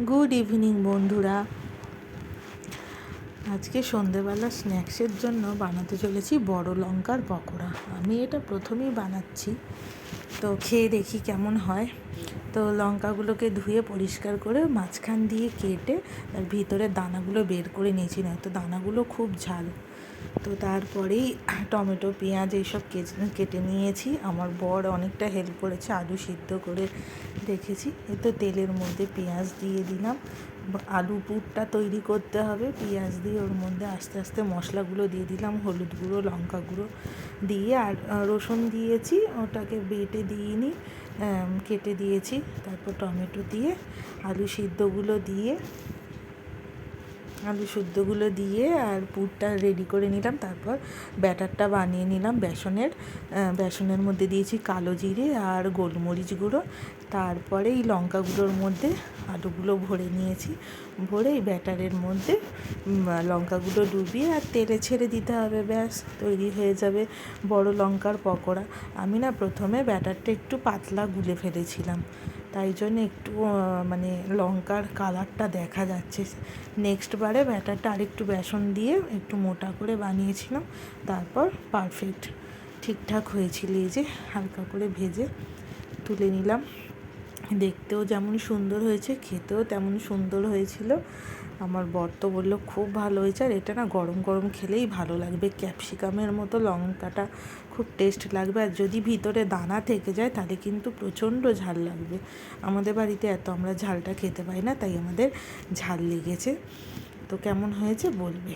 Good evening বন্ধুরা। আজকে সন্ধেবেলা স্ন্যাক্সের জন্য বানাতে চলেছি বড় লঙ্কার পকোড়া। আমি এটা প্রথমেই বানাচ্ছি, তো খেয়ে দেখি কেমন হয়। তো লঙ্কাগুলোকে ধুয়ে পরিষ্কার করে মাঝখান দিয়ে কেটে তার ভিতরে দানাগুলো বের করে নিয়েছি, না তো দানাগুলো খুব ঝাল। তো তারপরেই টমেটো পেঁয়াজ এইসব কেটে নিয়েছি। আমার বর অনেকটা হেল্প করেছে, আলু সিদ্ধ করে রেখেছি। এই তো তেলের মধ্যে পেঁয়াজ দিয়ে দিলাম। আলু পুরটা তৈরি করতে হবে, পেঁয়াজ দিয়ে ওর মধ্যে আস্তে আস্তে মশলাগুলো দিয়ে দিলাম, হলুদ গুঁড়ো লঙ্কা গুঁড়ো দিয়ে, আর রসুন দিয়েছি, ওটাকে বেটে দিইনি, কেটে দিয়েছি। তারপর টমেটো দিয়ে আলু সিদ্ধগুলো দিয়ে আর পুরটা রেডি করে নিলাম। তারপর ব্যাটারটা বানিয়ে নিলাম বেসনের মধ্যে দিয়েছি কালো জিরে আর গোলমরিচ গুঁড়ো। তারপরে এই লঙ্কাগুলোর মধ্যে আলুগুলো ভরে নিয়েছি, ভরে এই ব্যাটারের মধ্যে লঙ্কাগুলো ডুবিয়ে আর তেলে ছেড়ে দিতে হবে, ব্যাস তৈরি হয়ে যাবে বড় লঙ্কার পকোড়া। আমি না প্রথমে ব্যাটারটা একটু পাতলা গুলে ফেলেছিলাম, তাই জন্য একটু লঙ্কার কালারটা দেখা যাচ্ছে। নেক্সট বারে ব্যাটারটা আরেকটু বেসন দিয়ে একটু মোটা করে বানিয়েছিলাম, তারপর পারফেক্ট ঠিকঠাক হয়েছিল। এই যে হালকা করে ভেজে তুলে নিলাম। দেখতেও যেমন সুন্দর হয়েছে, খেতেও তেমন সুন্দর হয়েছিল। আমার বর তো বললো খুব ভালো হয়েছে, আর এটা না গরম গরম খেলেই ভালো লাগবে। ক্যাপসিকামের মতো লঙ্কাটা খুব টেস্ট লাগবে, আর যদি ভিতরে দানা থেকে যায় তাহলে কিন্তু প্রচণ্ড ঝাল লাগবে। আমাদের বাড়িতে আমরা ঝালটা খেতে পাই না, তাই আমাদের ঝাল লেগেছে। তো কেমন হয়েছে বলবে।